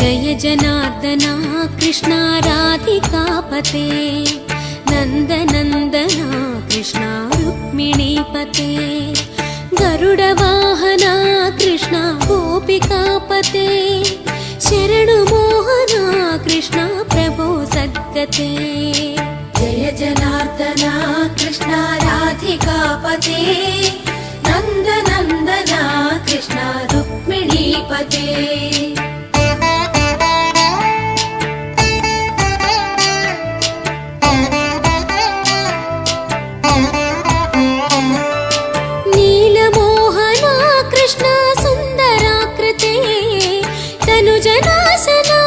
जय जनार्दना कृष्णा राधिकापते नन्दनन्दना कृष्णा रुक्मिणीपते गरुडवाहना कृष्णा गोपिकापते शरणुमोहना कृष्णा प्रभो सद्गते जय जनार्दना कृष्णा राधिकापते नन्दनन्दना कृष्णा रुक्मिणीपते नीलमोहना कृष्णा सुन्दराकृते तनुजनाशना